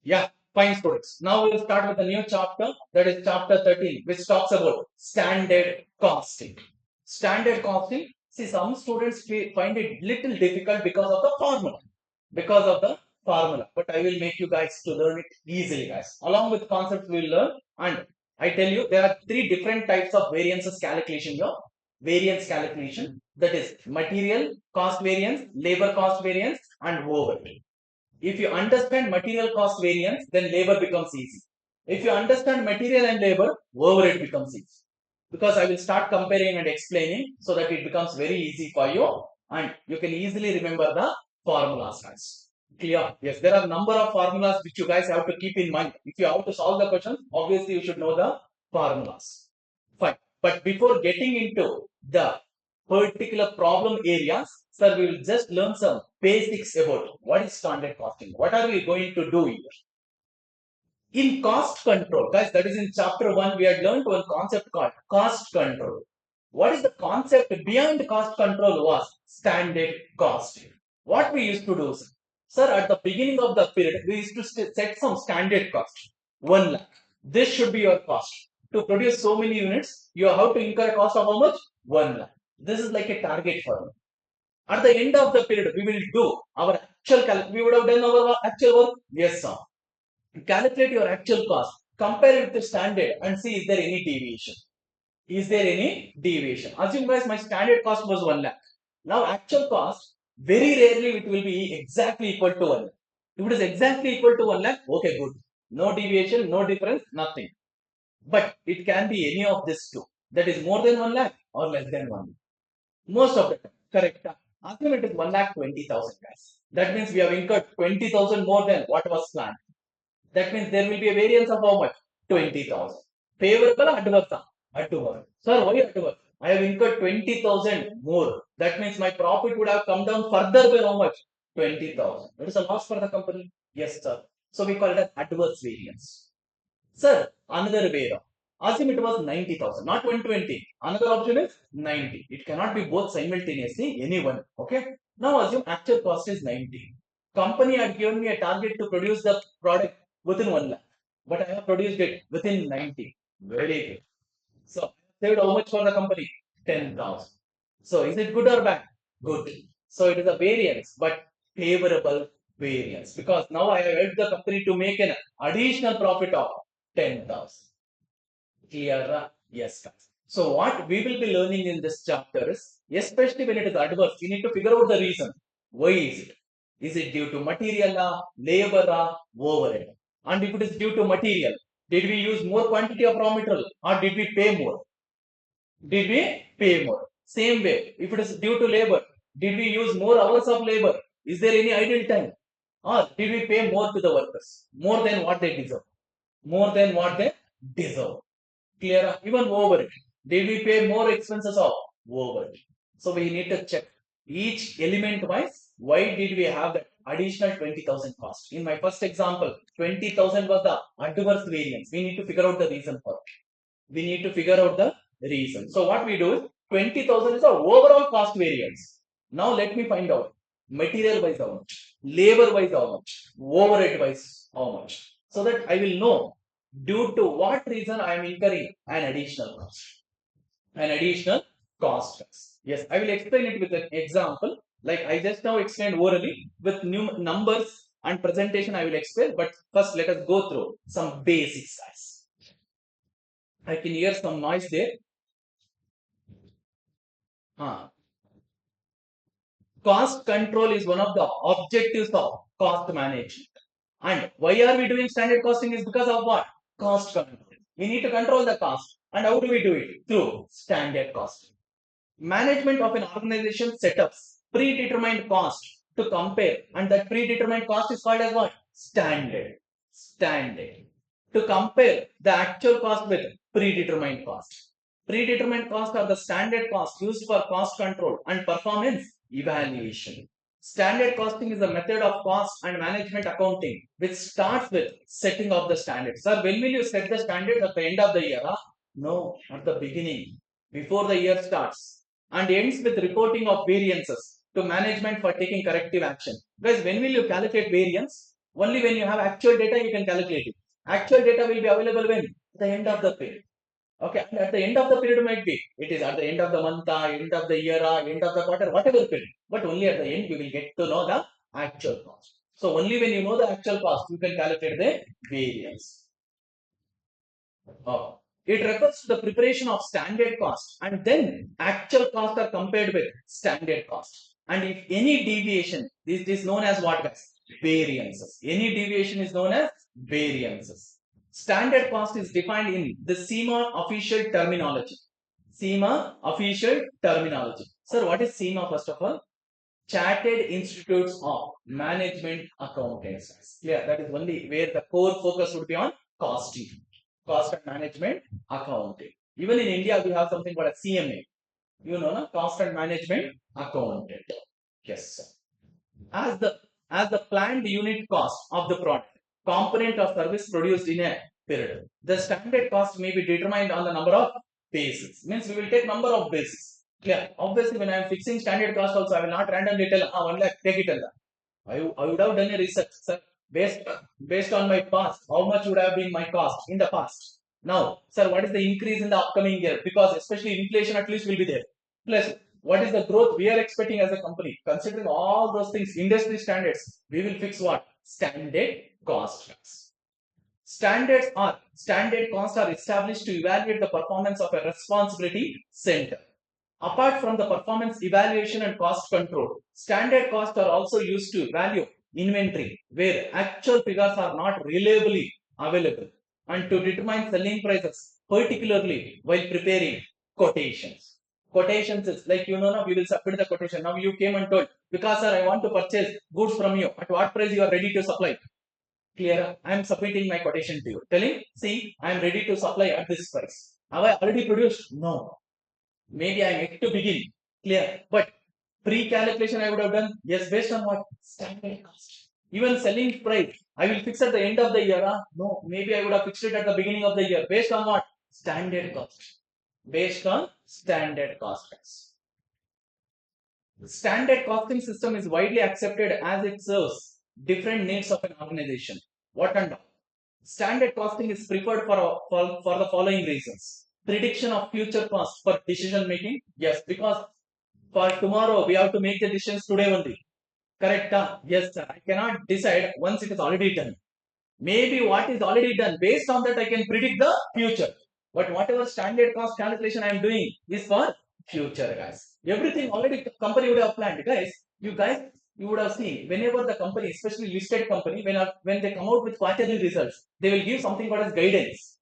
Yeah, fine students. Now we'll start with a new chapter, that is chapter 13, which talks about standard costing. Standard costing, see, some students find it little difficult because of the formula. Because of the formula. But I will make you guys to learn it easily, guys. Along with concepts we will learn. And I tell you, there are three different types of variances calculation here. Variance calculation, that is material cost variance, labor cost variance, and overhead. If you understand material cost variance, then labor becomes easy. If you understand material and labor, overhead becomes easy. Because I will start comparing and explaining so that it becomes very easy for you and you can easily remember the formulas, guys. Clear? Yes, there are number of formulas which you guys have to keep in mind. If you have to solve the question, obviously you should know the formulas. Fine. But before getting into the particular problem areas, sir, we will just learn some basics about what is standard costing. What are we going to do here? In cost control, guys, that is in chapter 1, we had learned one concept called cost control. What is the concept behind cost control was standard costing. What we used to do, sir, at the beginning of the period, we used to set some standard cost. 1 lakh. This should be your cost. To produce so many units, you have to incur a cost of how much? 1 lakh. This is like a target for me. At the end of the period, we will do our actual we would have done our actual work. Yes, sir. Calculate your actual cost, compare it with the standard, and see is there any deviation. Is there any deviation? Assume guys, my standard cost was 1 lakh. Now actual cost, very rarely it will be exactly equal to 1 lakh. If it is exactly equal to 1 lakh, okay, good. No deviation, no difference, nothing. But it can be any of this two. That is more than 1 lakh or less than 1 lakh. Most of the time, correct. Assume it is 1,20,000 guys. That means we have incurred 20,000 more than what was planned. That means there will be a variance of how much? 20,000. Favorable or adverse? Adverse. Sir, why adverse? I have incurred 20,000 more. That means my profit would have come down further by how much? 20,000. That is a loss for the company. Yes, sir. So we call it as adverse variance. Sir, another way around. Assume it was 90,000, not 120. Another option is 90. It cannot be both simultaneously, any one. Okay. Now assume actual cost is 90. Company had given me a target to produce the product within 1 lakh, but I have produced it within 90. Very good. So saved how much for the company? 10,000. So is it good or bad? Good. So it is a variance, but favorable variance because now I have helped the company to make an additional profit of 10,000. Clear? Yes, guys. So what we will be learning in this chapter is, especially when it is adverse, we need to figure out the reason. Why is it? Is it due to material, labor, overhead? And if it is due to material, did we use more quantity of raw material or did we pay more? Did we pay more? Same way, if it is due to labor, did we use more hours of labor? Is there any idle time? Or did we pay more to the workers? More than what they deserve? More than what they deserve. Clear? Even overhead. Did we pay more expenses of overhead? So we need to check each element wise. Why did we have that additional 20,000 cost? In my first example, 20,000 was the adverse variance. We need to figure out the reason for it. We need to figure out the reason. So what we do is 20,000 is the overall cost variance. Now let me find out material wise how much, labor wise how much, overhead wise how much. So that I will know due to what reason I am incurring an additional cost. An additional cost. Yes, I will explain it with an example. Like I just now explained orally with new numbers and presentation I will explain. But first let us go through some basics, guys. I can hear some noise there. Cost control is one of the objectives of cost management. And why are we doing standard costing is because of what? Cost control. We need to control the cost. And how do we do it? Through standard costing. Management of an organization setups predetermined cost to compare. And that predetermined cost is called as what? Standard. Standard. To compare the actual cost with predetermined cost. Predetermined costs are the standard costs used for cost control and performance evaluation. Standard costing is a method of cost and management accounting which starts with setting of the standards. Sir, when will you set the standards at the end of the year? Huh? No, at the beginning, before the year starts, and ends with reporting of variances to management for taking corrective action. Guys, when will you calculate variance? Only when you have actual data, you can calculate it. Actual data will be available when? At the end of the period. Okay, and at the end of the period might be, it is at the end of the month, end of the year, end of the quarter, whatever period. But only at the end, you will get to know the actual cost. So only when you know the actual cost, you can calculate the variance. Oh. It refers to the preparation of standard cost and then actual cost are compared with standard cost. And if any deviation, this is known as what guys? Variances. Any deviation is known as variances. Standard cost is defined in the SEMA official terminology. SEMA official terminology. Sir, what is SEMA first of all? Chartered Institutes of Management Accountants. Clear? That is only where the core focus would be on costing, cost and management accounting. Even in India, we have something called a CMA. You know, no? Cost and management accountant. Yes, sir. As the planned unit cost of the product, component or service produced in a period. The standard cost may be determined on the number of bases. Means we will take number of bases. Clear? Obviously, when I am fixing standard cost also, I will not randomly tell, 1 lakh, take it. I would have done a research, sir, based on my past. How much would have been my cost in the past? Now, sir, what is the increase in the upcoming year? Because especially inflation at least will be there. Plus, what is the growth we are expecting as a company? Considering all those things, industry standards, we will fix what? Standard costs. Standard costs are established to evaluate the performance of a responsibility center. Apart from the performance evaluation and cost control, standard costs are also used to value inventory where actual figures are not reliably available and to determine selling prices, particularly while preparing quotations. Quotations is like, now we will submit the quotation. Now you came and told, because sir, I want to purchase goods from you. At what price you are ready to supply? Clear? I am submitting my quotation to you. Telling, see, I am ready to supply at this price. Have I already produced? No. Maybe I am yet to begin. Clear? But pre-calculation I would have done. Yes, based on what? Standard cost. Even selling price, I will fix at the end of the year. No, maybe I would have fixed it at the beginning of the year. Based on what? Standard cost. Based on standard cost. The standard costing system is widely accepted as it serves different needs of an organization. What and all? Standard costing is preferred for the following reasons. Prediction of future costs for decision making. Yes, because for tomorrow we have to make the decisions today only. Correct? Yes, sir. I cannot decide once it is already done. Maybe what is already done, based on that I can predict the future. But whatever standard cost calculation I am doing is for future, guys. Everything already company would have planned, guys. You would have seen whenever the company, especially listed company, when they come out with quarterly results, they will give something called as guidance.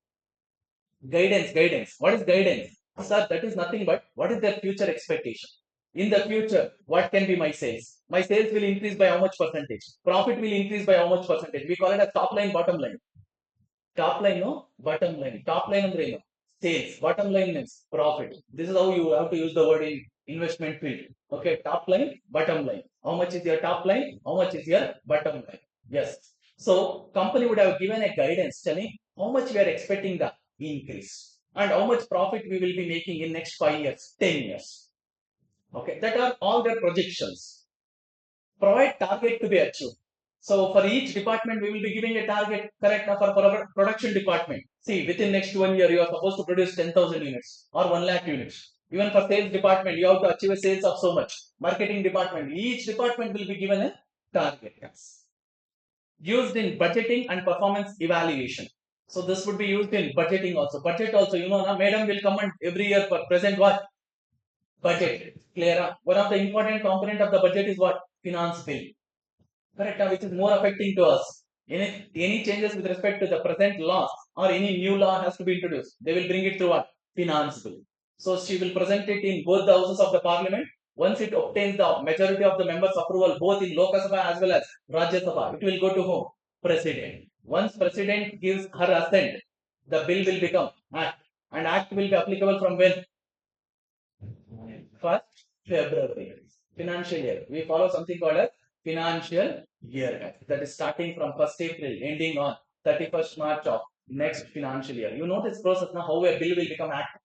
Guidance. What is guidance? Sir, that is nothing but what is their future expectation? In the future, what can be my sales? My sales will increase by how much percentage? Profit will increase by how much percentage? We call it as top line, bottom line. Top line, no? Bottom line. Top line and no? Sales. Bottom line means profit. This is how you have to use the word in investment field. Okay, top line, bottom line. How much is your top line? How much is your bottom line? Yes. So company would have given a guidance telling how much we are expecting the increase and how much profit we will be making in next 5 years, 10 years. Okay, that are all their projections. Provide target to be achieved. So for each department, we will be giving a target, correct, for production department. See, within next 1 year, you are supposed to produce 10,000 units or 1 lakh units. Even for sales department, you have to achieve a sales of so much. Marketing department, each department will be given a target. Yes. Used in budgeting and performance evaluation. So this would be used in budgeting also. Budget also, now madam will come and every year for present what? Budget. Clear? One of the important component of the budget is what? Finance bill. Correct? Which is more affecting to us. Any changes with respect to the present laws or any new law has to be introduced. They will bring it through what? Finance bill. So she will present it in both the houses of the parliament. Once it obtains the majority of the members' approval, both in Lok Sabha as well as Rajya Sabha, it will go to whom? President. Once President gives her assent, the bill will become act. And act will be applicable from when? 1st February. Financial year. We follow something called a financial year. That is starting from 1st April, ending on 31st March of next financial year. You know this process now, how a bill will become act.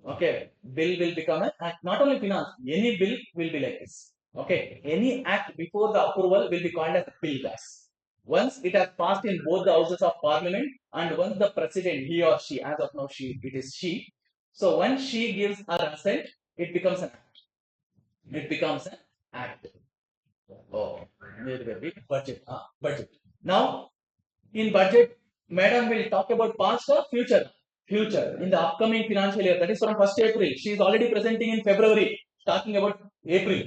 Okay, bill will become an act. Not only finance, any bill will be like this. Okay, any act before the approval will be called as bill, guys. Once it has passed in both the houses of parliament, and once the president, he or she, as of now it is she. So once she gives her assent, it becomes an act. It becomes an act. Oh, very budget. Budget. Now in budget, madam will talk about past or future. Future in the upcoming financial year. That is from 1st April. She is already presenting in February, talking about April.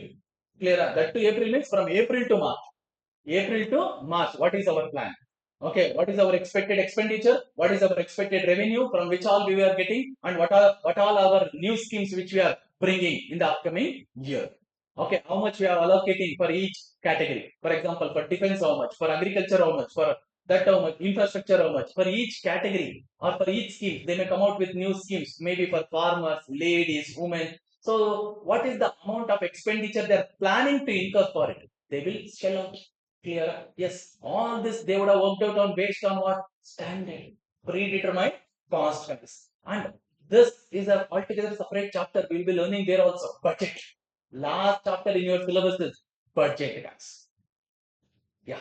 Clear? That to April means from April to March. April to March. What is our plan? Okay, what is our expected expenditure? What is our expected revenue from which all we are getting, and what all our new schemes which we are bringing in the upcoming year. Okay, how much we are allocating for each category. For example, for defense how much, for agriculture how much, for that how much, infrastructure how much, for each category or for each scheme. They may come out with new schemes, maybe for farmers, ladies, women. So what is the amount of expenditure they are planning to incur for it? They will shell out. Clear? Yes. All this they would have worked out on based on what? Standard. Predetermined constants. And this is a altogether separate chapter. We will be learning there also. Budget. Last chapter in your syllabus is budget, guys. Yeah.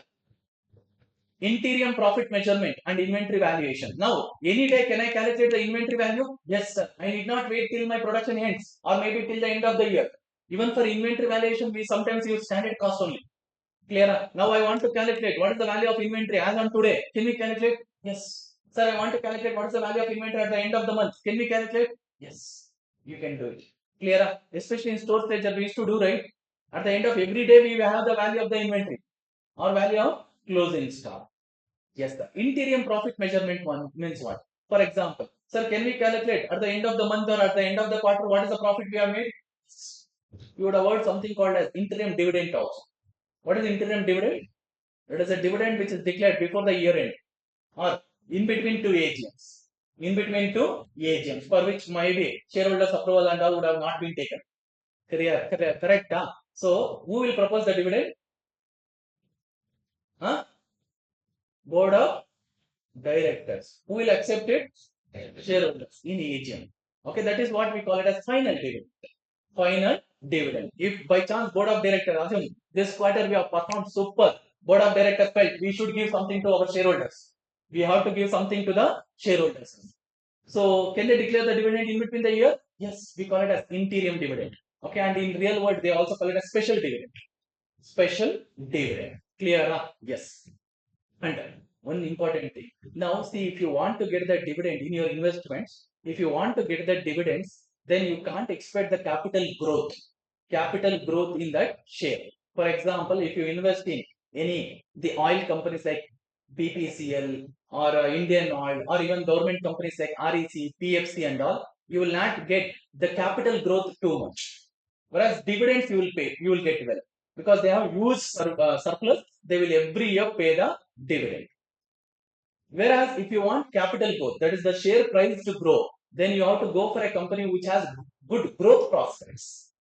Interior profit measurement and inventory valuation. Now, any day can I calculate the inventory value? Yes, sir. I need not wait till my production ends or maybe till the end of the year. Even for inventory valuation, we sometimes use standard cost only. Clear? Now I want to calculate what is the value of inventory as on today. Can we calculate? Yes. Sir, I want to calculate what is the value of inventory at the end of the month. Can we calculate? Yes. You can do it. Clear? Especially in store ledger, we used to do, right? At the end of every day, we have the value of the inventory or value of closing stock. Yes, the interior profit measurement one means what? For example, sir, can we calculate at the end of the month or at the end of the quarter what is the profit we have made? You would have heard something called as interim dividend also. What is interim dividend? It is a dividend which is declared before the year end or in between two AGMs. In between two AGMs for which maybe shareholders approval and all would have not been taken. Correct. Huh? So who will propose the dividend? Huh? Board of directors. Who will accept it? Shareholders in AGM. Okay, that is what we call it as final dividend. Final dividend. If by chance board of directors assume this quarter we have performed super, board of directors felt we should give something to our shareholders. We have to give something to the shareholders. So can they declare the dividend in between the year? Yes, we call it as interim dividend. Okay, and in real world they also call it as special dividend. Special dividend. Clear? Yes. And one important thing. Now, see, if you want to get the dividend in your investments, if you want to get the dividends, then you can't expect the capital growth. Capital growth in that share. For example, if you invest in the oil companies like BPCL or Indian Oil or even government companies like REC, PFC and all, you will not get the capital growth too much. Whereas dividends you will get well because they have huge surplus. They will every year pay the dividend. Whereas if you want capital growth, that is the share price to grow, then you have to go for a company which has good growth prospects.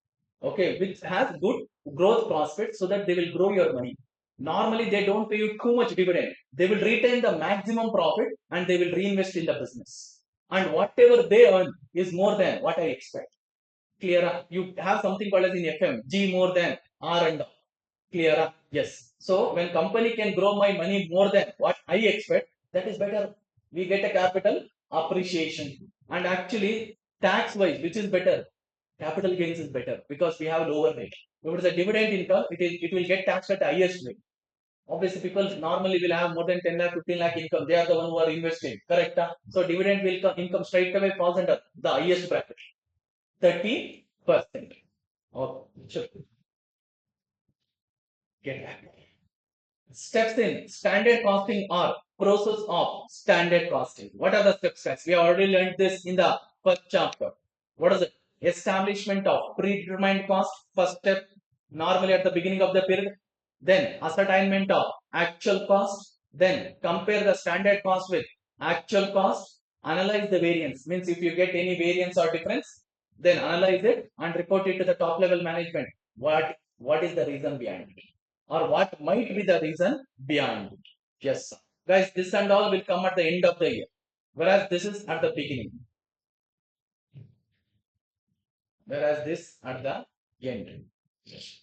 Okay, which has good growth prospects so that they will grow your money. Normally, they don't pay you too much dividend. They will retain the maximum profit and they will reinvest in the business. And whatever they earn is more than what I expect. Clear? You have something called as in FM, G more than R and Clear? Yes. So when company can grow my money more than what I expect, that is better. We get a capital appreciation. And actually, tax wise, which is better? Capital gains is better because we have lower rate. If it is a dividend income, it will get taxed at the highest rate. Obviously, people normally will have more than 10 lakh, 15 lakh income. They are the one who are investing. Correct? So dividend will income straight away falls under the highest bracket. 30%. Oh, sure. Get back. Steps in standard costing or process of standard costing. What are the steps, guys? We already learned this in the first chapter. What is it? Establishment of predetermined cost. First step, normally at the beginning of the period. Then ascertainment of actual cost. Then compare the standard cost with actual cost. Analyze the variance. Means if you get any variance or difference, then analyze it and report it to the top level management. What is the reason behind it? Or what might be the reason behind it. Yes, sir. Guys, this and all will come at the end of the year, whereas this is at the beginning. Whereas this at the end. Yes.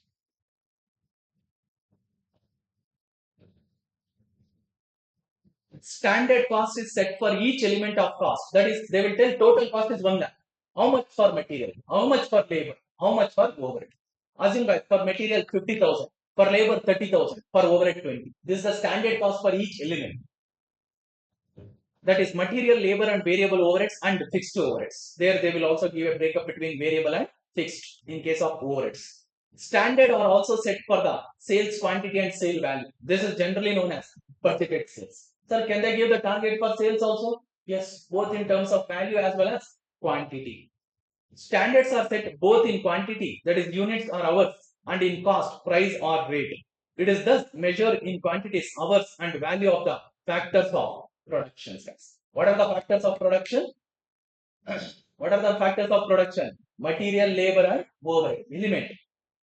Standard cost is set for each element of cost. That is, they will tell total cost is 1 lakh. How much for material? How much for labor? How much for overhead? Assume guys, for material 50,000, for labor 30,000, for overhead 20. This is the standard cost for each element. That is material, labor, and variable overheads and fixed overheads. There they will also give a breakup between variable and fixed in case of overheads. Standard are also set for the sales quantity and sale value. This is generally known as budgeted sales. Sir, can they give the target for sales also? Yes, both in terms of value as well as quantity. Standards are set both in quantity, that is units or hours, and in cost, price or rate. It is thus measured in quantities, hours, and value of the factors of production. What are the factors of production? What are the factors of production? Material, labor, and overhead. Element.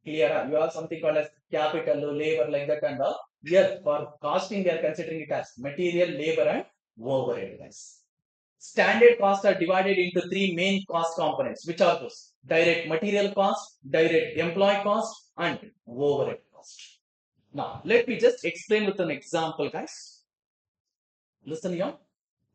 Clear? You have something called as capital, labor, like that, and all. Here, for costing, they are considering it as material, labor, and overhead. Guys. Standard costs are divided into three main cost components, which are those: direct material cost, direct employee cost, and overhead cost. Now, let me just explain with an example, guys. Listen here.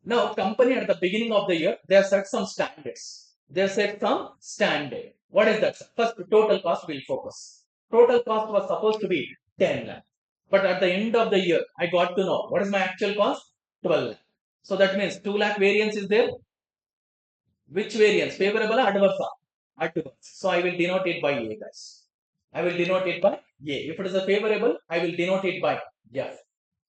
Now, company at the beginning of the year, they have set some standards. They have set some standard. What is that? First, total cost will focus. Total cost was supposed to be 10 lakh. But at the end of the year, I got to know what is my actual cost? 12 lakh. So that means 2 lakh variance is there. Which variance? Favorable or adverse? Adverse. So I will denote it by A, guys. I will denote it by A. If it is a favorable, I will denote it by F.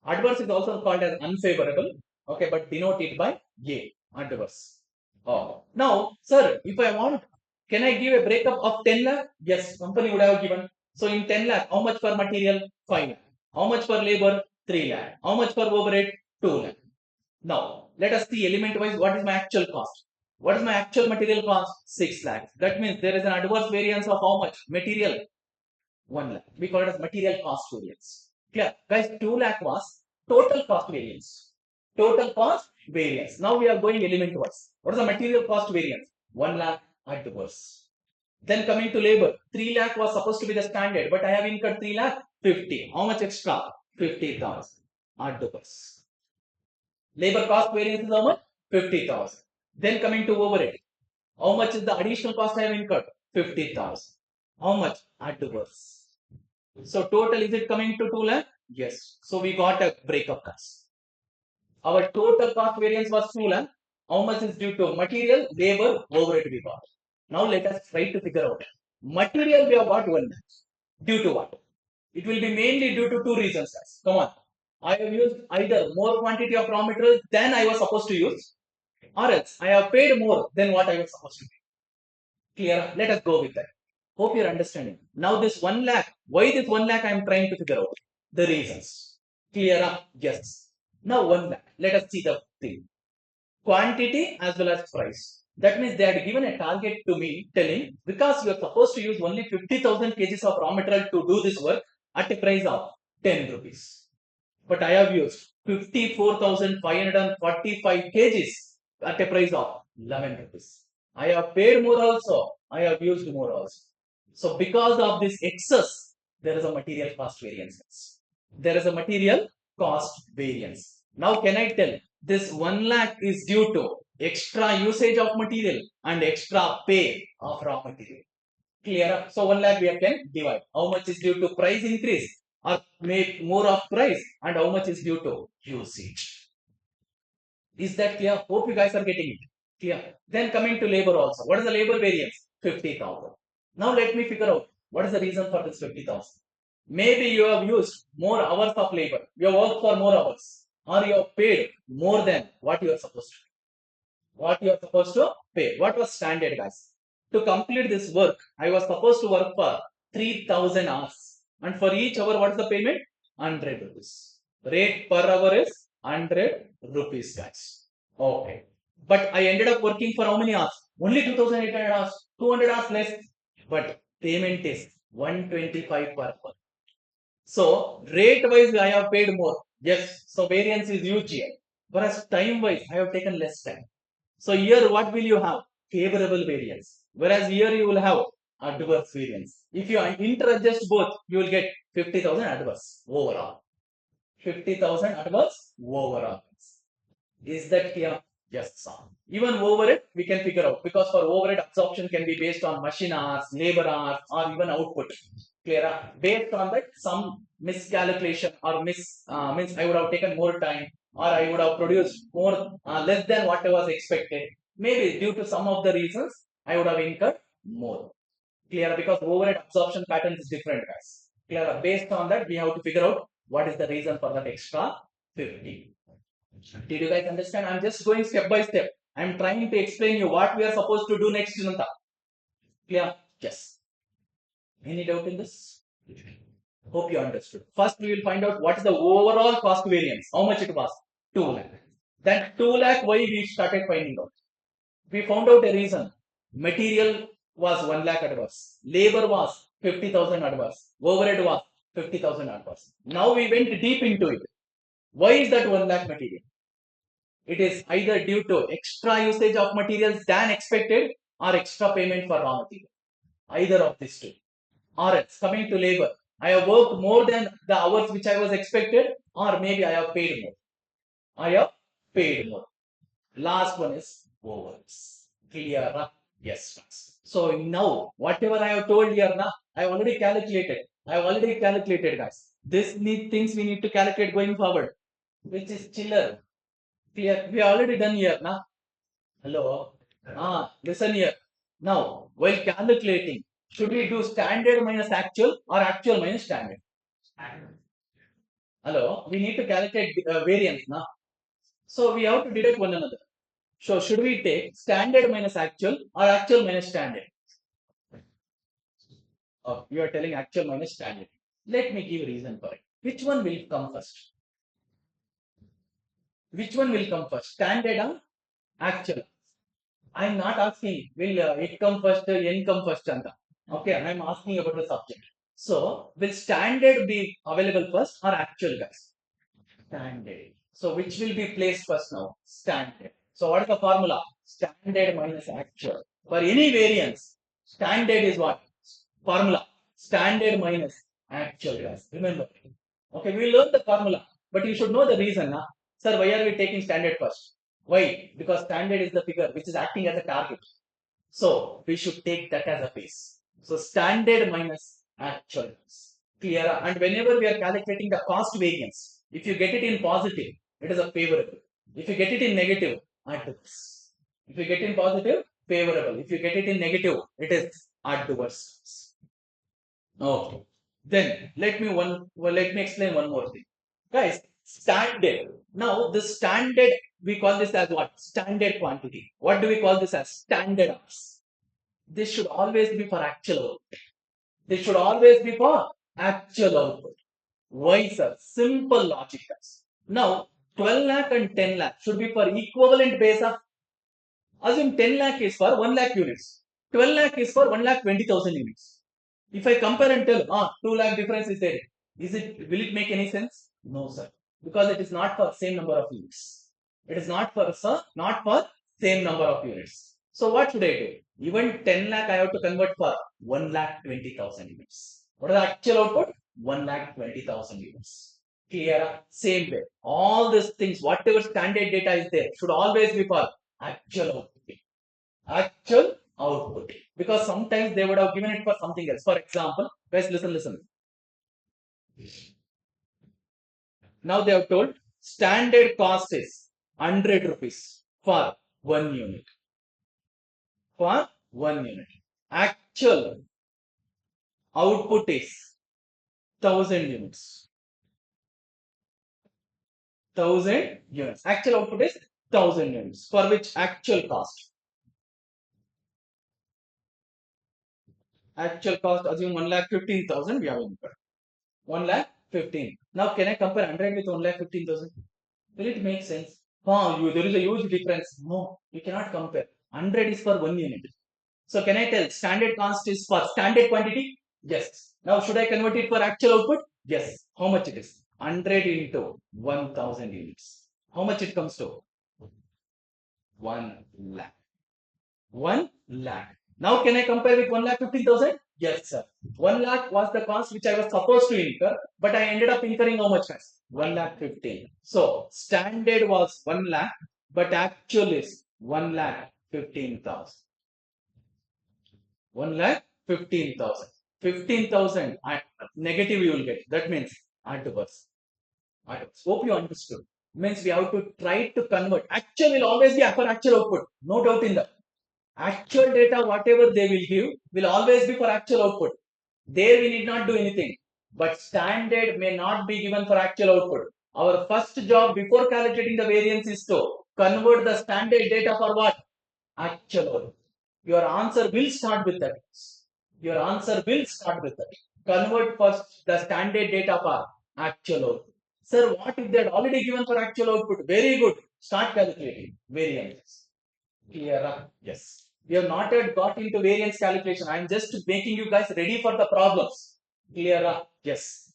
Adverse is also called as unfavorable. Okay, but denote it by A. Adverse. Oh. Now, sir, if I want, can I give a breakup of 10 lakh? Yes, company would have given. So in 10 lakh, how much for material? 5 lakh. How much for labor? 3 lakh. How much for overhead? 2 lakh. Now, let us see element wise what is my actual cost. What is my actual material cost? 6 lakhs. That means there is an adverse variance of how much? Material 1 lakh. We call it as material cost variance. Clear? Guys, 2 lakh was total cost variance. Total cost variance. Now we are going element wise. What is the material cost variance? 1 lakh adverse. Then coming to labor, 3 lakh was supposed to be the standard, but I have incurred 3 lakh 50. How much extra? 50,000 adverse. Labor cost variance is how much? 50,000. Then coming to overhead. How much is the additional cost I have incurred? 50,000. How much? Adverse. So total is it coming to 2 lakh? Yes. So we got a breakup cost. Our total cost variance was 2 lakh. How much is due to material, labor, overhead we got? Now let us try to figure out. Material we have got 1 lakh. Due to what? It will be mainly due to two reasons, guys. Come on. I have used either more quantity of raw material than I was supposed to use, or else I have paid more than what I was supposed to pay. Clear? Let us go with that. Hope you're understanding. Now this 1 lakh, why this 1 lakh I am trying to figure out? The reasons. Clear? Yes. Now 1 lakh. Let us see the thing. Quantity as well as price. That means they had given a target to me telling, because you are supposed to use only 50,000 kgs of raw material to do this work at a price of 10 rupees. But I have used 54,545 kgs at a price of 11 rupees. I have paid more also. I have used more also. So because of this excess, there is a material cost variance. There is a material cost variance. Now can I tell this 1 lakh is due to extra usage of material and extra pay of raw material? Clear? So 1 lakh we can divide. How much is due to price increase or make more of price, and how much is due to usage? Is that clear? Hope you guys are getting it. Clear? Then coming to labor also. What is the labor variance? 50,000. Now let me figure out what is the reason for this 50,000. Maybe you have used more hours of labor. You have worked for more hours, or you have paid more than what you are supposed to. What you are supposed to pay. What was standard, guys? To complete this work, I was supposed to work for 3,000 hours. And for each hour, what is the payment? 100 rupees. Rate per hour is 100 rupees, guys. Okay. But I ended up working for how many hours? Only 2,800 hours. 200 hours less. But payment is 125 per hour. So, rate-wise, I have paid more. Yes. So, variance is huge here. Whereas time-wise, I have taken less time. So here what will you have? Favorable variance. Whereas here you will have adverse variance. If you interadjust both, you will get 50,000 adverse overall. 50,000 adverse overall. Is that clear? Yes, sir. Even overhead we can figure out because for overhead absorption can be based on machine hours, labor hours, or even output. Clear? Based on that, some miscalculation or means I would have taken more time or I would have produced more less than what I was expected. Maybe due to some of the reasons I would have incurred more. Clear? Because overhead absorption pattern is different, guys. Clear? Based on that, we have to figure out what is the reason for that extra 50. Did you guys understand? I'm just going step by step. I'm trying to explain you what we are supposed to do next, Nanta. Clear? Yes. Any doubt in this? Hope you understood. First, we will find out what is the overall cost variance. How much it was? 2 lakh. Then 2 lakh, why we started finding out? We found out a reason. Material was 1 lakh adverse. Labor was 50,000 adverse. Overhead was 50,000 adverse. Now we went deep into it. Why is that 1 lakh material? It is either due to extra usage of materials than expected or extra payment for raw material. Either of these two. Or else, coming to labor, I have worked more than the hours which I was expected, or maybe I have paid more. I have paid more. Last one is overs. Clear? Yes. So now, whatever I have told here, now I have already calculated. I have already calculated, guys. This things we need to calculate going forward, which is chiller. Clear? We already done here, now. Hello. Listen here. Now, while calculating, should we do standard minus actual or actual minus standard? Hello. We need to calculate variance now. So we have to deduct one another. So should we take standard minus actual or actual minus standard? Oh, you are telling actual minus standard. Let me give a reason for it. Which one will come first? Which one will come first? Standard or actual? I'm not asking will it come first, n come first, anta. Okay, I'm asking about the subject. So, will standard be available first or actual, guys? Standard. So, which will be placed first now? Standard. So, what is the formula? Standard minus actual. For any variance, standard is what? Formula. Standard minus actual, guys. Remember. Okay, we learn the formula, but you should know the reason. Nah? Sir, why are we taking standard first? Why? Because standard is the figure which is acting as a target. So we should take that as a base. So standard minus actual. Clear? And whenever we are calculating the cost variance, if you get it in positive, it is a favorable. If you get it in negative, adverse. If you get in positive, favorable. If you get it in negative, it is adverse. Okay. Then let me explain one more thing. Guys, standard. Now the standard we call this as what? Standard quantity. What do we call this as? Standard hours. This should always be for actual output. This should always be for actual output. Why, sir? Simple logic, guys. Now 12 lakh and 10 lakh should be for equivalent base of. Assume 10 lakh is for 1 lakh units. 12 lakh is for 1 lakh 20,000 units. If I compare and tell, 2 lakh difference is there. Will it make any sense? No, sir. Because it is not for same number of units. It is not for, sir, not for same number of units. So what should I do? Even 10 lakh I have to convert for 1 lakh 20,000 units. What is the actual output? 1 lakh 20,000 units. Clear? Same way. All these things, whatever standard data is there, should always be for actual output. Actual output. Because sometimes they would have given it for something else. For example, guys, listen. Now they have told standard cost is 100 rupees for 1 unit. For 1 unit. Actual output is 1000 units. 1000 units. Actual output is 1000 units. For which actual cost? Actual cost, assume 1,15,000 we have incurred. 1 lakh 15. Now can I compare 100 with 1 lakh 15,000? Will it make sense? There is a huge difference. No, you cannot compare. 100 is for 1 unit. So can I tell standard cost is for standard quantity? Yes. Now should I convert it for actual output? Yes. How much it is? 100 into 1000 units. How much it comes to? 1 lakh. 1 lakh. Now can I compare with 1 lakh 15,000? Yes, sir. 1 lakh was the cost which I was supposed to incur, but I ended up incurring how much cost? 1 lakh 15. So standard was 1 lakh, but actual is 1 lakh 15,000. 1 lakh 15,000. 15,000 negative you will get. That means adverse. Adverse. Hope you understood. Means we have to try to convert. Actual will always be for actual output. No doubt in that. Actual data, whatever they will give, will always be for actual output. There we need not do anything. But standard may not be given for actual output. Our first job before calculating the variance is to convert the standard data for what? Actual output. Your answer will start with that. Your answer will start with that. Convert first the standard data for actual output. Sir, what if they had already given for actual output? Very good. Start calculating variance. Clear? Yes. We have not yet got into variance calculation. I am just making you guys ready for the problems. Clear? Yes.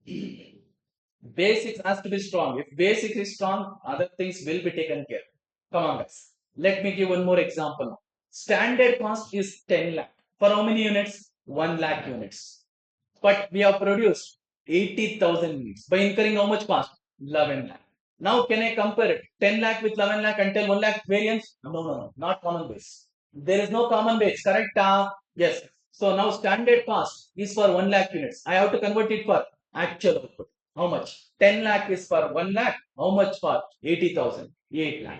Basics has to be strong. If basics is strong, other things will be taken care. Come on, guys. Let me give one more example. Standard cost is 10 lakh. For how many units? 1 lakh units. But we have produced 80,000 units by incurring how much cost? 11 lakh. Now, can I compare it? 10 lakh with 11 lakh and tell 1 lakh variance? No, no, no, not common base. There is no common base, correct? Yes. So now standard cost is for 1 lakh units. I have to convert it for actual output. How much? 10 lakh is for 1 lakh. How much for 80,000? 8 lakh.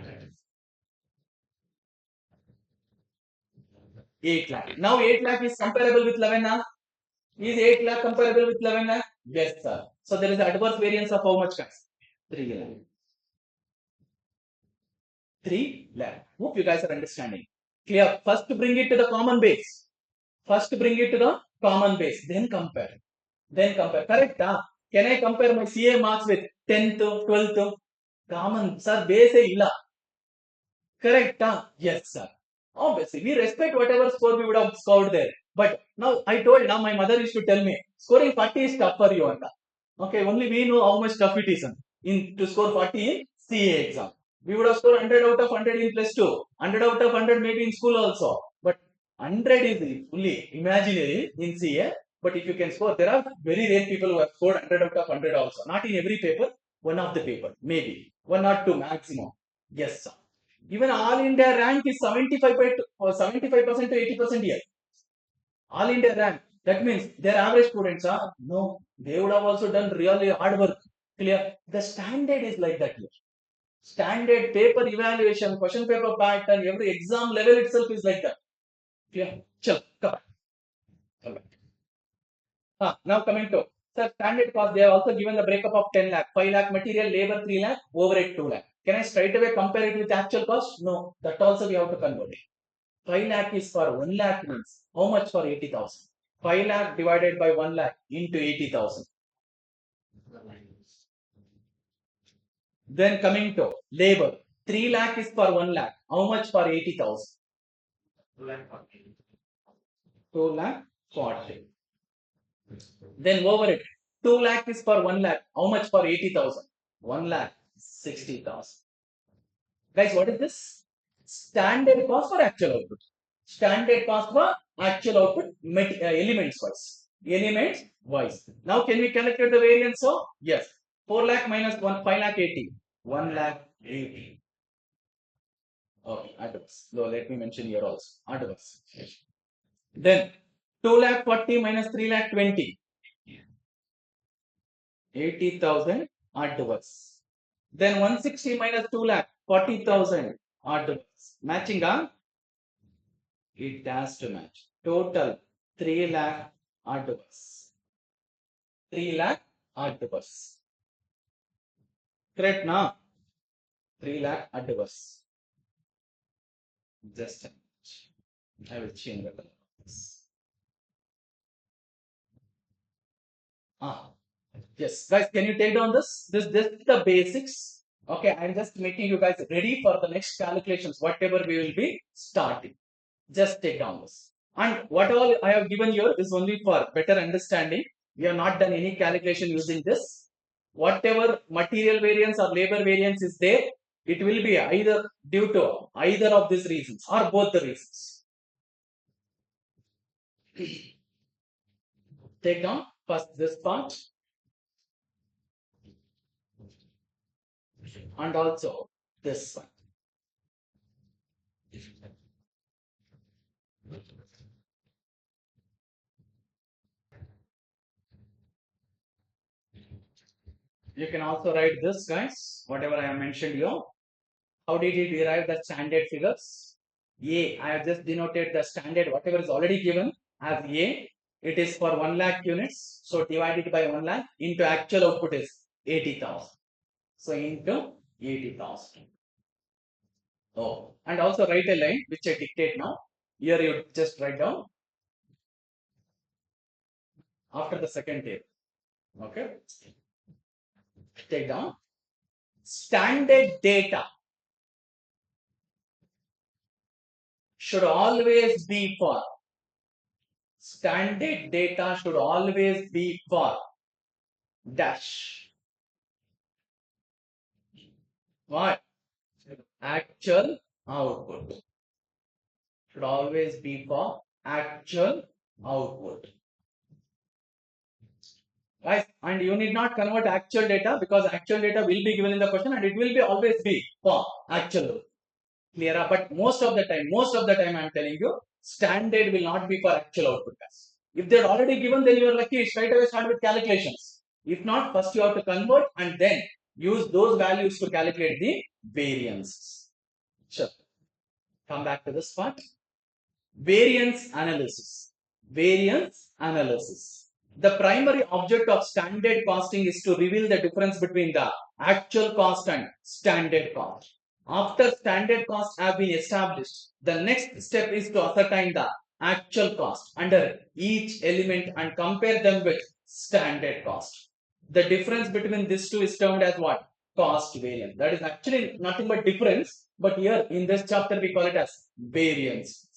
8 lakh. Now 8 lakh is comparable with 11 lakh. Is 8 lakh comparable with 11 lakh? Yes, sir. So there is adverse variance of how much, guys? 3 lakh. 3 lakh. Hope you guys are understanding. Clear. First bring it to the common base. First bring it to the common base. Then compare. Then compare. Correct? Can I compare my CA marks with 10th, 12th? Common. Sir, base illa. Correct? Yes, sir. Obviously, we respect whatever score we would have scored there. But now I told, now my mother used to tell me, scoring 40 is tough for you. Okay, only we know how much tough it is in to score 40 in CA exam. We would have scored 100 out of 100 in plus 2, 100 out of 100 maybe in school also. But 100 is fully imaginary in CA. But if you can score, there are very rare people who have scored 100 out of 100 also. Not in every paper, one of the paper, maybe. One or two maximum. Yes, sir. Even all India rank is 75 or 75% to 80% here. All India rank. That means their average students are no, they would have also done really hard work. Clear? The standard is like that here. Standard paper evaluation, question paper pattern, every exam level itself is like that. Clear? Chal, come back. Now coming to sir, standard cost, they have also given the breakup of 10 lakh, 5 lakh material, labor 3 lakh, overhead 2 lakh. Can I straight away compare it with actual cost? No, that also we have to convert it. 5 lakh is for 1 lakh means how much for 80,000? 5 lakh divided by 1 lakh into 80,000. Then coming to labor, 3 lakh is for 1 lakh. How much for 80,000? 2 lakh 40. Then over it, 2 lakh is for 1 lakh. How much for 80,000? 1 lakh 60,000. Guys, what is this? Standard cost for actual output. Standard cost for actual output elements wise. Elements wise. Now can we calculate the variance? So yes. 4 lakh minus 1, 5 lakh 80. 1 lakh 80. Okay, adverse. So let me mention here also. Adverse. Then 2 lakh 40 minus 3 lakh 20. 80,000 adverse. Then 160 minus 2 lakh 40,000 adverse. Matching it has to match. Total 3 lakh adverse. 3 lakh adverse. Correct now? 3 lakh adverse. Just a minute. I will change the color of this. Yes, guys, can you take down this? This is the basics. Okay, I'm just making you guys ready for the next calculations, whatever we will be starting. Just take down this. And what all I have given here is only for better understanding. We have not done any calculation using this. Whatever material variance or labor variance is there, it will be either due to either of these reasons or both the reasons. Take down first this part and also this one. You can also write this, guys, whatever I have mentioned here. How did he derive the standard figures? A, I have just denoted the standard, whatever is already given as A. It is for 1 lakh units. So divided by 1 lakh into actual output is 80,000. So into 80,000. Oh, and also write a line which I dictate now. Here you just write down after the second table. Okay. Take down standard data should always be for standard data should always be for dash what actual output should always be for actual output, right? And you need not convert actual data because actual data will be given in the question and it will be always be for actual. Clear? But most of the time I'm telling you, standard will not be for actual output. If they're already given, then you're lucky. Straight away start with calculations. If not, first you have to convert and then use those values to calculate the variances. Sure. Come back to this part. Variance analysis. Variance analysis. The primary object of standard costing is to reveal the difference between the actual cost and standard cost. After standard costs have been established, the next step is to ascertain the actual cost under each element and compare them with standard cost. The difference between these two is termed as what? Cost variance. That is actually nothing but difference, but here in this chapter we call it as variance.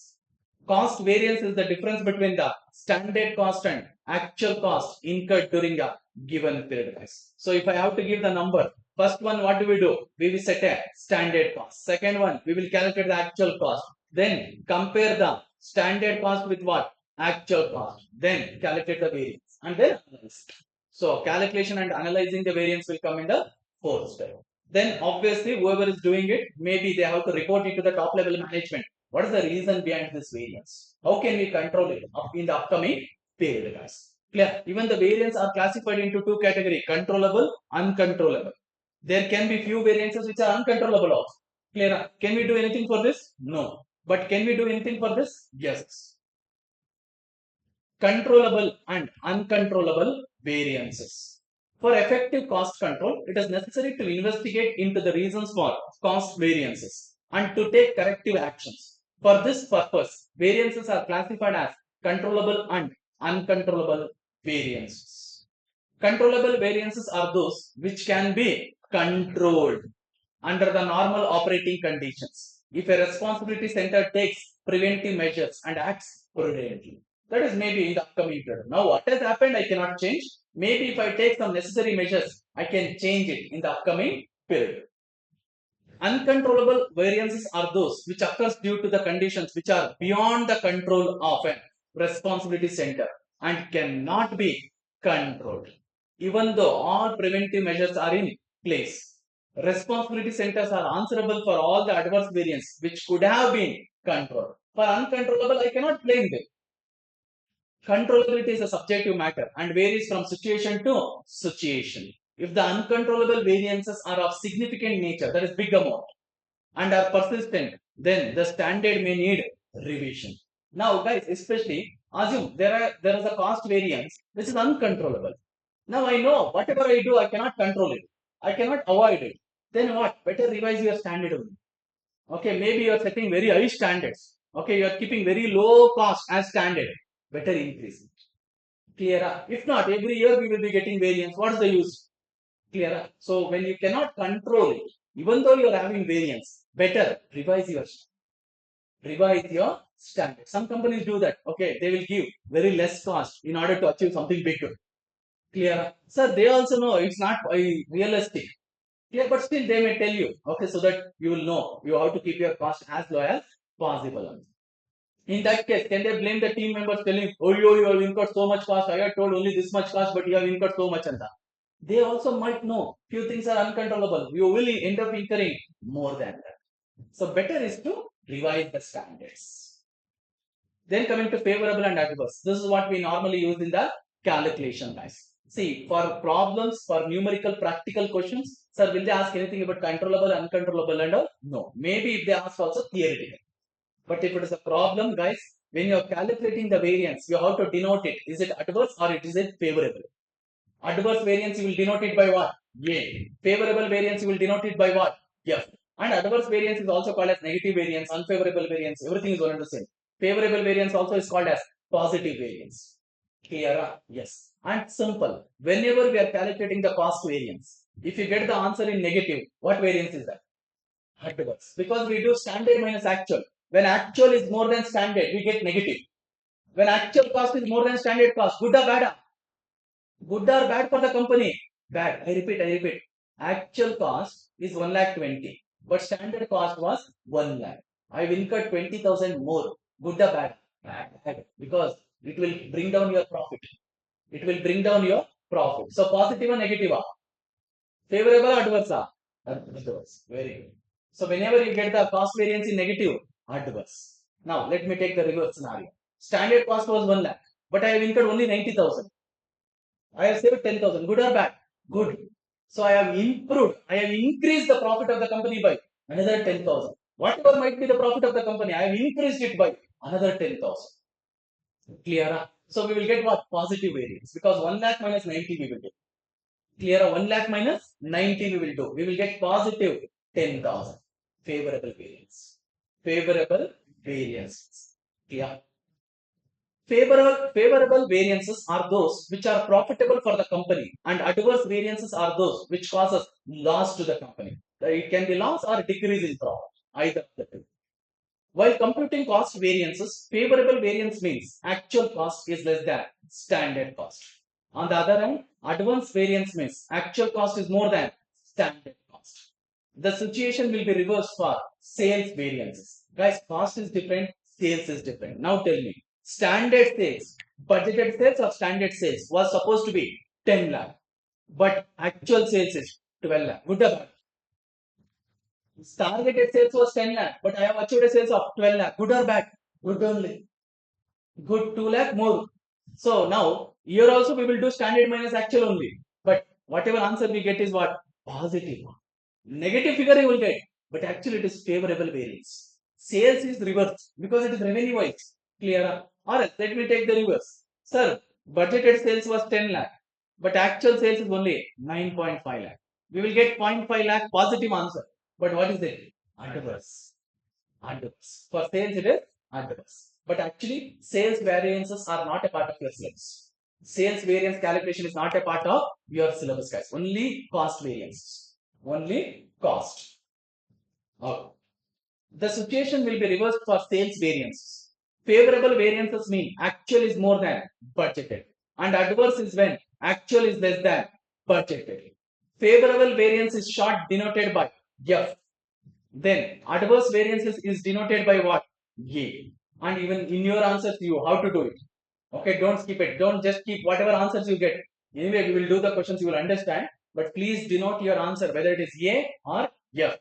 Cost variance is the difference between the standard cost and actual cost incurred during a given period. So if I have to give the number, first one, what do? We will set a standard cost. Second one, we will calculate the actual cost. Then compare the standard cost with what? Actual cost. Then calculate the variance. And then analyze. So calculation and analyzing the variance will come in the fourth step. Then obviously whoever is doing it, maybe they have to report it to the top level management. What is the reason behind this variance? How can we control it in the upcoming period, guys? Clear? Even the variants are classified into two categories: controllable, uncontrollable. There can be few variances which are uncontrollable also. Clear? Can we do anything for this? No. But can we do anything for this? Yes. Controllable and uncontrollable variances. For effective cost control, it is necessary to investigate into the reasons for cost variances and to take corrective actions. For this purpose, variances are classified as controllable and uncontrollable variances. Controllable variances are those which can be controlled under the normal operating conditions. If a responsibility center takes preventive measures and acts prudently. That is maybe in the upcoming period. Now what has happened I cannot change. Maybe if I take some necessary measures, I can change it in the upcoming period. Uncontrollable variances are those which occurs due to the conditions which are beyond the control of a responsibility center and cannot be controlled. Even though all preventive measures are in place, responsibility centers are answerable for all the adverse variance which could have been controlled. For uncontrollable, I cannot blame them. Controllability is a subjective matter and varies from situation to situation. If the uncontrollable variances are of significant nature, that is big amount, and are persistent, then the standard may need revision. Now, guys, especially assume there is a cost variance which is uncontrollable. Now I know whatever I do, I cannot control it. I cannot avoid it. Then what? Better revise your standard only. Okay, maybe you are setting very high standards. Okay, you are keeping very low cost as standard. Better increase it. Clear? If not, every year we will be getting variance. What is the use? Clear? So when you cannot control it, even though you are having variance, better revise your standard. Some companies do that. Okay, they will give very less cost in order to achieve something bigger. Clear? Sir, they also know it's not realistic. Clear? But still they may tell you. Okay, so that you will know you have to keep your cost as low as possible. In that case, can they blame the team members telling, oh, you have incurred so much cost, I have told only this much cost, but you have incurred so much and that. They also might know few things are uncontrollable. You will end up incurring more than that. So better is to revise the standards. Then coming to favorable and adverse. This is what we normally use in the calculation, guys. See, for problems, for numerical practical questions, sir, will they ask anything about controllable, uncontrollable and all? No. Maybe if they ask also theoretical. But if it is a problem, guys, when you are calculating the variance, you have to denote it. Is it adverse or it is it favorable? Adverse variance you will denote it by what? A. Favorable variance you will denote it by what? F. And adverse variance is also called as negative variance, unfavorable variance. Everything is one and the same. Favorable variance also is called as positive variance. Clear? Yes. And simple. Whenever we are calculating the cost variance, if you get the answer in negative, what variance is that? Adverse. Because we do standard minus actual. When actual is more than standard, we get negative. When actual cost is more than standard cost, good or bad? Good or bad for the company? Bad. I repeat. Actual cost is 1,20,000, but standard cost was 1 lakh. I've incurred 20,000 more. Good or bad? Bad. Because it will bring down your profit. It will bring down your profit. So positive or negative? Favorable or adverse? Adverse. Very good. So whenever you get the cost variance in negative, adverse. Now let me take the reverse scenario. Standard cost was 1 lakh, but I have incurred only 90,000. I have saved 10,000. Good or bad? Good. So I have improved. I have increased the profit of the company by another 10,000. Whatever might be the profit of the company, I have increased it by another 10,000. Clear? So we will get what? Positive variance. Because 1 lakh minus 90 we will get. Clear? 1 lakh minus 90 we will do. We will get positive 10,000. Favorable variance. Favorable variance. Clear? Favorable variances are those which are profitable for the company, and adverse variances are those which causes loss to the company. It can be loss or decrease in profit, either of the two. While computing cost variances, favorable variance means actual cost is less than standard cost. On the other hand, adverse variance means actual cost is more than standard cost. The situation will be reversed for sales variances. Guys, cost is different, sales is different. Now tell me, standard sales, budgeted sales or standard sales was supposed to be 10 lakh, but actual sales is 12 lakh. Good or bad? Targeted sales was 10 lakh, but I have achieved a sales of 12 lakh. Good or bad? Good only. Good 2 lakh more. So now here also we will do standard minus actual only. But whatever answer we get is what? Positive. Negative figure you will get, but actually it is favorable variance. Sales is reverse because it is revenue wise. Clear? Or else let me take the reverse. Sir, budgeted sales was 10 lakh, but actual sales is only 9.5 lakh. We will get 0.5 lakh positive answer. But what is it? Adverse. Adverse. For sales it is adverse. But actually sales variances are not a part of your syllabus. Sales variance calculation is not a part of your syllabus, guys. Only cost variances. Only cost. Okay. The situation will be reversed for sales variances. Favorable variances mean actual is more than budgeted, and adverse is when actual is less than budgeted. Favorable variance is short denoted by F. Then adverse variances is denoted by what? A. And even in your answers, you how to do it. Okay, don't skip it. Don't just keep whatever answers you get. Anyway, we will do the questions, you will understand. But please denote your answer whether it is A or F.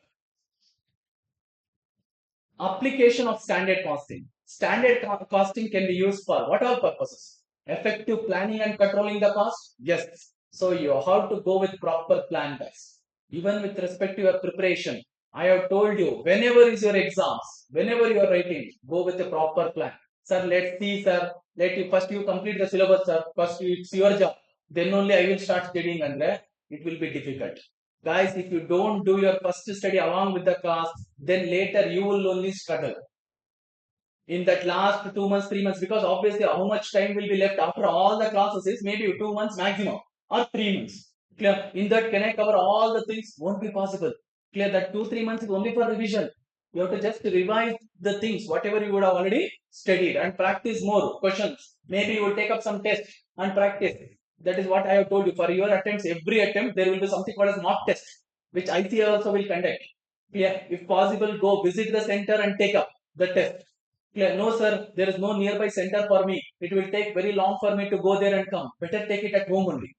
Application of standard costing. Standard costing can be used for what all purposes? Effective planning and controlling the cost? Yes. So you have to go with proper plan, guys. Even with respect to your preparation, I have told you, whenever is your exams, whenever you are writing, go with a proper plan. Sir, let's see, sir. Let you first you complete the syllabus, sir. First it's your job. Then only I will start studying, and it will be difficult. Guys, if you don't do your first study along with the class, then later you will only struggle in that last 2 months, 3 months, because obviously how much time will be left after all the classes is maybe 2 months maximum or 3 months. Clear? In that, can I cover all the things? Won't be possible. Clear? That 2-3 months is only for revision. You have to just revise the things, whatever you would have already studied, and practice more questions. Maybe you will take up some tests and practice. That is what I have told you. For your attempts, every attempt, there will be something called as mock test, which ICA also will conduct. Clear? If possible, go visit the center and take up the test. Clear? No, sir, there is no nearby center for me. It will take very long for me to go there and come. Better take it at home only.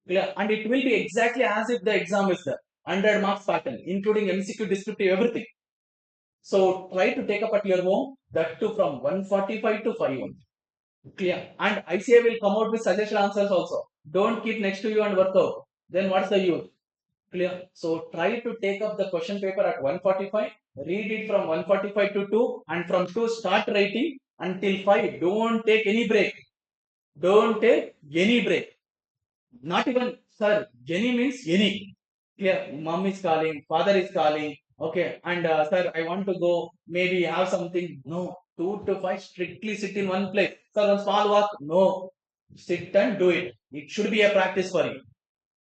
Clear? And it will be exactly as if the exam is there. 100 marks pattern, including MCQ, descriptive, everything. So try to take up at your home, that too from 145 to 500. Clear? And ICA will come out with suggested answers also. Don't keep next to you and work out. Then what's the use? Clear? So try to take up the question paper at 145, read it from 145 to 2, and from 2 start writing until 5. Don't take any break. Don't take any break. Not even, sir, any means any. Clear? Mom is calling, father is calling, okay, and sir, I want to go, maybe have something. No, 2 to 5 strictly sit in one place. Sir, one small walk. No, sit and do it. It should be a practice for you.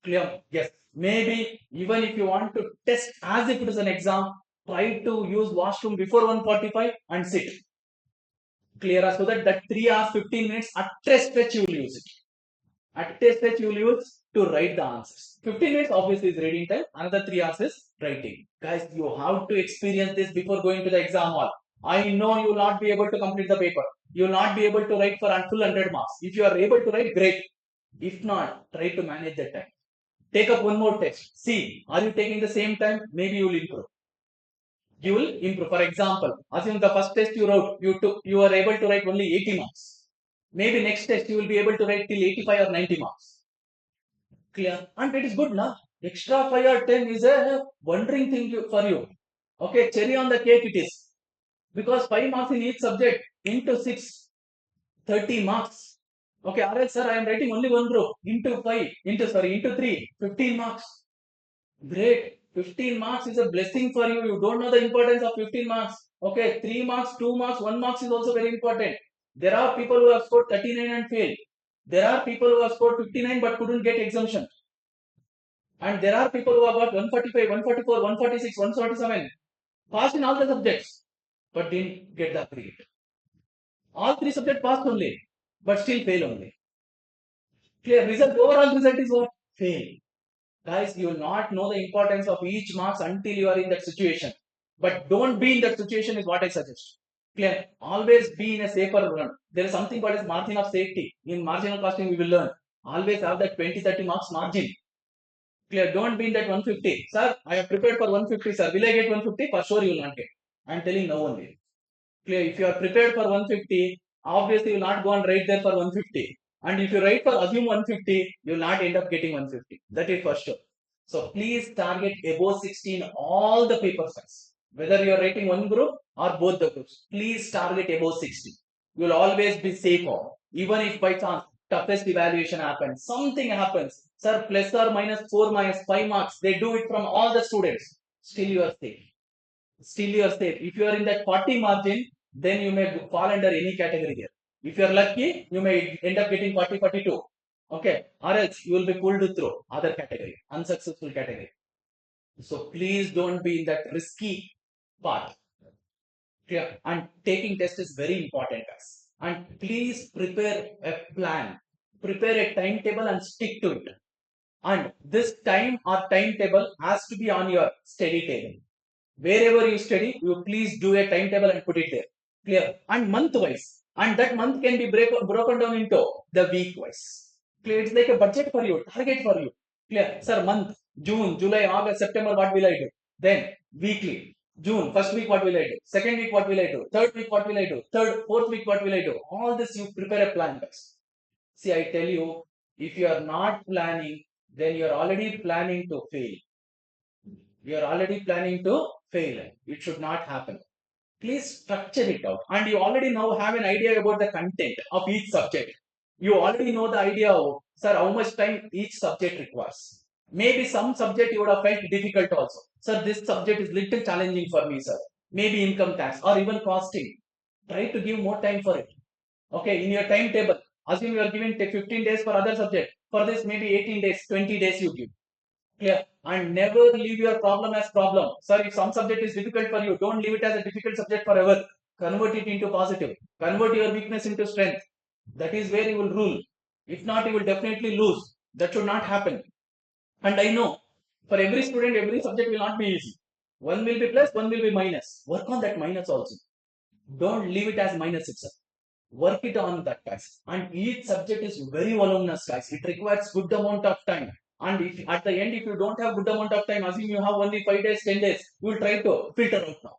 Clear? Yes. Maybe even if you want to test as if it is an exam, try to use washroom before 145 and sit. Clear? So that 3 hours, 15 minutes at a stretch you will use it. At a stretch you will use to write the answers. 15 minutes obviously is reading time. Another 3 hours is writing. Guys, you have to experience this before going to the exam hall. I know you will not be able to complete the paper. You will not be able to write for full 100 marks. If you are able to write, great. If not, try to manage that time. Take up one more test. See, are you taking the same time? Maybe you will improve. You will improve. For example, assume the first test you wrote, you were able to write only 80 marks. Maybe next test you will be able to write till 85 or 90 marks. Clear? And it is good now. Extra 5 or 10 is a wondering thing for you. Okay, cherry on the cake it is. Because 5 marks in each subject into 6, 30 marks. Okay, alright sir, I am writing only one group into 5, into 3, 15 marks. Great. 15 marks is a blessing for you. You don't know the importance of 15 marks. Okay, 3 marks, 2 marks, 1 marks is also very important. There are people who have scored 39 and failed. There are people who have scored 59 but couldn't get exemption. And there are people who have got 145, 144, 146, 147. Passed in all the subjects but didn't get the grade. All 3 subjects passed only but still fail only. Clear? Result, overall result is what? Fail. Guys, you will not know the importance of each marks until you are in that situation. But don't be in that situation is what I suggest. Clear? Always be in a safer run. There is something called as margin of safety. In marginal costing, we will learn. Always have that 20-30 marks margin. Clear? Don't be in that 150. Sir, I have prepared for 150, sir. Will I get 150? For sure you will not get. I am telling no only. Clear? If you are prepared for 150, obviously you will not go and write there for 150. And if you write for assume 150, you will not end up getting 150. That is for sure. So please target above 60 in all the paper size. Whether you are writing one group or both the groups, please target above 60. You will always be safer. Even if by chance toughest evaluation happens, something happens, sir, plus or minus 4 minus 5 marks, they do it from all the students. Still you are safe. Still you are safe. If you are in that 40 margin, then you may fall under any category here. If you are lucky, you may end up getting 40, 42. Okay, or else you will be pulled through other category, unsuccessful category. So please don't be in that risky part. Yeah, and taking test is very important, guys. And please prepare a plan, prepare a timetable and stick to it. And this time or timetable has to be on your study table. Wherever you study, you please do a timetable and put it there. Clear? And month wise. And that month can be broken down into the week wise. Clear? It's like a budget for you, target for you. Clear? Sir, month, June, July, August, September, what will I do? Then weekly. June, first week, what will I do? Second week, what will I do? Third week, what will I do? Fourth week, what will I do? All this you prepare a plan, guys. See, I tell you, if you are not planning, then you are already planning to fail. You are already planning to fail. It should not happen. Please structure it out. And you already now have an idea about the content of each subject. You already know the idea of, sir, how much time each subject requires. Maybe some subject you would have felt difficult also. Sir, this subject is little challenging for me, sir. Maybe income tax or even costing. Try to give more time for it. Okay, in your timetable, assume you are giving 15 days for other subject. For this, maybe 18 days, 20 days you give. Clear? And never leave your problem as problem. Sir, if some subject is difficult for you, don't leave it as a difficult subject forever. Convert it into positive. Convert your weakness into strength. That is where you will rule. If not, you will definitely lose. That should not happen. And I know for every student, every subject will not be easy. One will be plus, one will be minus. Work on that minus also. Don't leave it as minus itself. Work it on that, guys. And each subject is very voluminous, guys. It requires good amount of time. And if at the end, if you don't have good amount of time, assume you have only 5 days, 10 days, you will try to filter out now.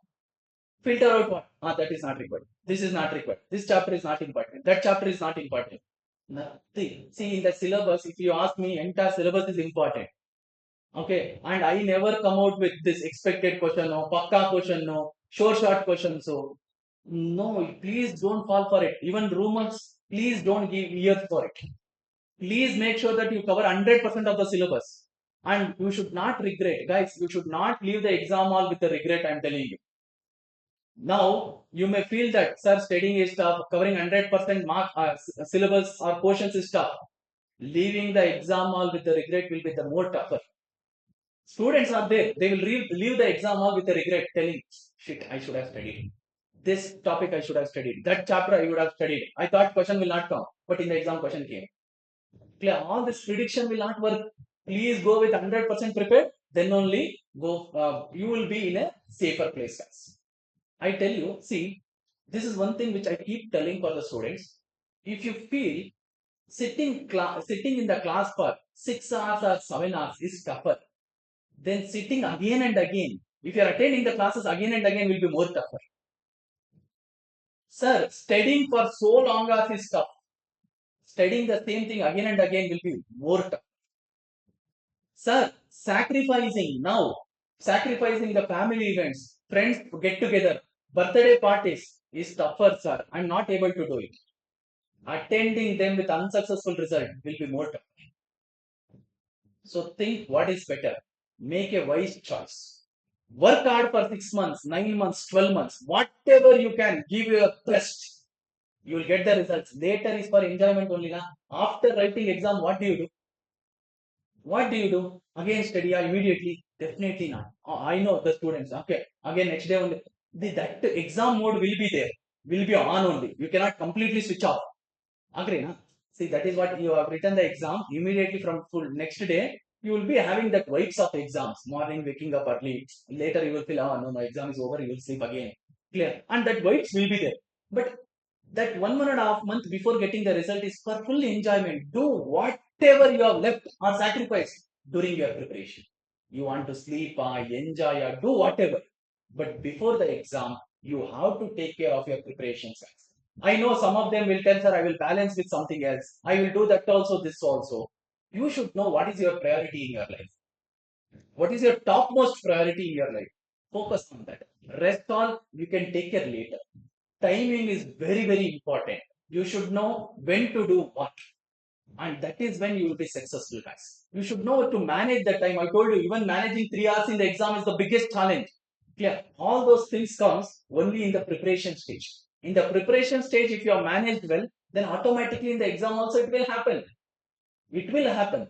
Filter out what? That is not required. This is not required. This chapter is not important. That chapter is not important. Nothing. See, in the syllabus, if you ask me, entire syllabus is important. Okay, and I never come out with this expected question, no, pakka question, no, short question. So, no, please don't fall for it. Even rumors, please don't give ears for it. Please make sure that you cover 100% of the syllabus. And you should not regret, guys. You should not leave the exam hall with a regret. I'm telling you. Now, you may feel that, sir, studying is tough, covering 100% mark syllabus or portions is tough. Leaving the exam hall with the regret will be the more tougher. Students are there, they will leave the exam hall with a regret, telling, shit, I should have studied. This topic I should have studied. That chapter I would have studied. I thought question will not come, but in the exam question came. Clear, all this prediction will not work. Please go with 100% prepared, then only go, you will be in a safer place, guys. I tell you, see, this is one thing which I keep telling for the students. If you feel sitting in the class for 6 hours or 7 hours is tougher, then sitting again and again, if you are attending the classes again and again, will be more tougher. Sir, studying for so long as is tough. Studying the same thing again and again will be more tough. Sir, sacrificing the family events, friends get together, birthday parties is tougher, sir. I'm not able to do it. Attending them with unsuccessful result will be more tough. So think what is better. Make a wise choice. Work hard for 6 months, 9 months, 12 months, whatever you can, give your best. You will get the results. Later is for enjoyment only. Na? After writing exam, what do you do? What do you do? Again study immediately? Definitely not. I know the students. Okay. Again next day only. That exam mode will be there. Will be on only. You cannot completely switch off. Agree, na? See, that is what you have written the exam immediately from full next day. You will be having that vibes of exams. Morning, waking up early. Later, you will feel, oh no, my exam is over. You will sleep again. Clear. And that vibes will be there. But that 1.5 months before getting the result is for full enjoyment. Do whatever you have left or sacrificed during your preparation. You want to sleep or enjoy or do whatever. But before the exam, you have to take care of your preparations. I know some of them will tell, sir, I will balance with something else. I will do that also, this also. You should know what is your priority in your life. What is your topmost priority in your life? Focus on that. Rest all you can take care later. Timing is very, very important. You should know when to do what. And that is when you will be successful, guys. You should know to manage the time. I told you, even managing 3 hours in the exam is the biggest challenge. Clear? All those things comes only in the preparation stage. In the preparation stage, if you are managed well, then automatically in the exam also it will happen. It will happen.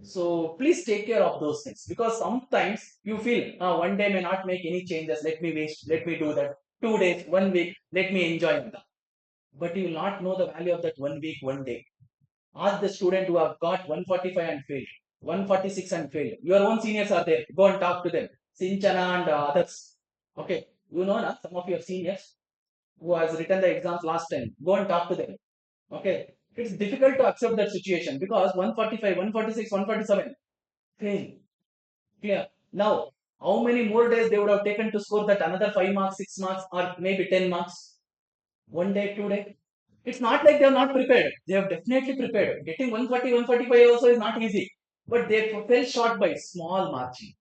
So please take care of those things because sometimes you feel one day may not make any changes. Let me waste. Let me do that. 2 days, 1 week. Let me enjoy that. But you will not know the value of that 1 week, 1 day. Ask the student who have got 145 and failed, 146 and failed. Your own seniors are there. Go and talk to them. Sinchana and others. Okay. You know na, some of your seniors who has written the exams last time. Go and talk to them. Okay. It's difficult to accept that situation because 145, 146, 147 fail. Clear. Now, how many more days they would have taken to score that another 5 marks, 6 marks, or maybe 10 marks? 1 day, 2 day? It's not like they are not prepared. They have definitely prepared. Getting 140, 145 also is not easy. But they fell short by small margin.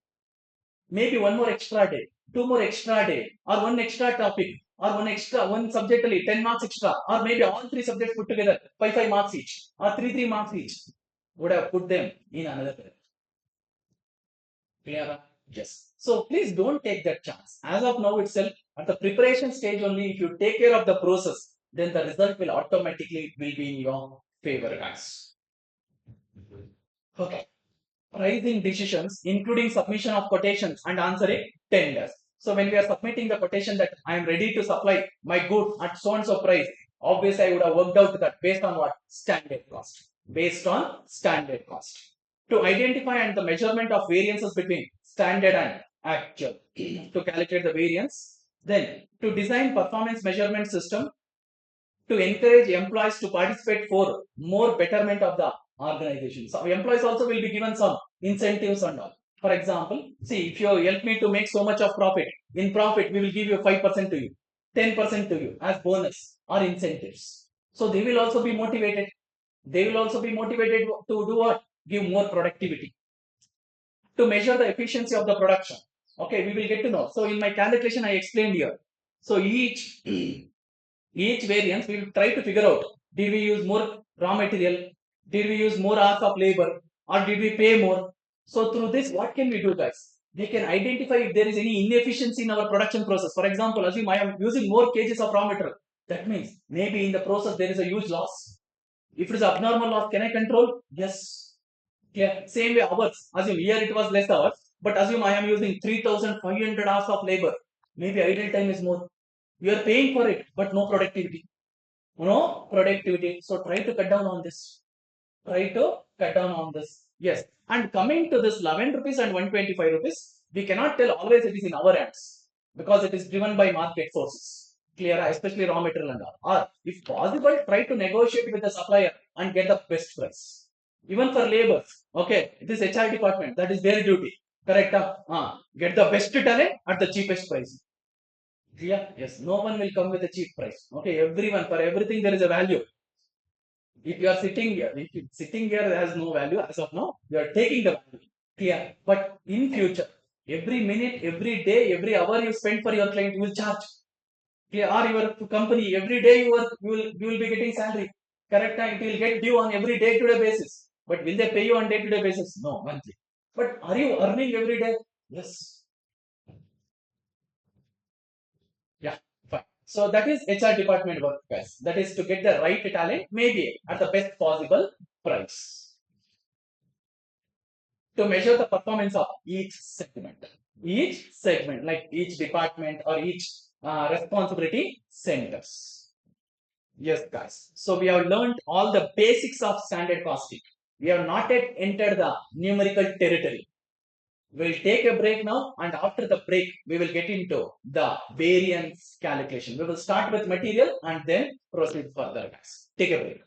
Maybe one more extra day, two more extra day, or one extra topic, or one subject only, 10 marks extra, or maybe all three subjects put together, 5 marks each, or 3 marks each, would have put them in another period. Clear? Yes. So please don't take that chance. As of now itself, at the preparation stage only, if you take care of the process, then the result will automatically will be in your favor, guys. Okay. Pricing decisions, including submission of quotations and answering tenders. So when we are submitting the quotation that I am ready to supply my goods at so and so price, obviously I would have worked out that based on what? Standard cost. Based on standard cost. To identify and the measurement of variances between standard and actual. To calculate the variance, Then to design performance measurement system to encourage employees to participate for more betterment of the organization. So employees also will be given some incentives and all. For example, see, if you help me to make so much of profit, in profit we will give you 5% to you, 10% to you as bonus or incentives. So they will also be motivated. They will also be motivated to do what? Give more productivity. To measure the efficiency of the production. Okay, we will get to know. So in my calculation, I explained here. So each variance we will try to figure out, did we use more raw material, did we use more hours of labor, or did we pay more. So through this, what can we do, guys? We can identify if there is any inefficiency in our production process. For example, assume I am using more kgs of raw material, that means maybe in the process there is a huge loss. If it is abnormal loss, can I control? Yes. Yeah, same way hours, assume here it was less hours, but assume I am using 3500 hours of labor, maybe idle time is more. You are paying for it, but no productivity. No productivity. So try to cut down on this. Try to cut down on this. Yes. And coming to this 11 rupees and 125 rupees, we cannot tell always it is in our hands because it is driven by market forces. Clear, especially raw material and all. Or if possible, try to negotiate with the supplier and get the best price. Even for labor, okay, it is HR department, that is their duty. Correct? Get the best talent at the cheapest price. Yeah, yes. No one will come with a cheap price. Okay, everyone, for everything there is a value. If you are sitting here, if you sitting here has no value as of now, you are taking the value. Clear. But in future, every minute, every day, every hour you spend for your client, you will charge. Clear. Or your company, every day you will be getting salary. Correct time, it will get due on every day-to-day basis. But will they pay you on day-to-day basis? No, monthly. But are you earning every day? Yes. Yeah, fine. So that is HR department work, guys. That is to get the right talent, maybe at the best possible price. To measure the performance of each segment, like each department or each responsibility centers. Yes, guys. So we have learned all the basics of standard costing. We have not yet entered the numerical territory. We'll take a break now, and after the break, we will get into the variance calculation. We will start with material and then proceed further, guys. Take a break.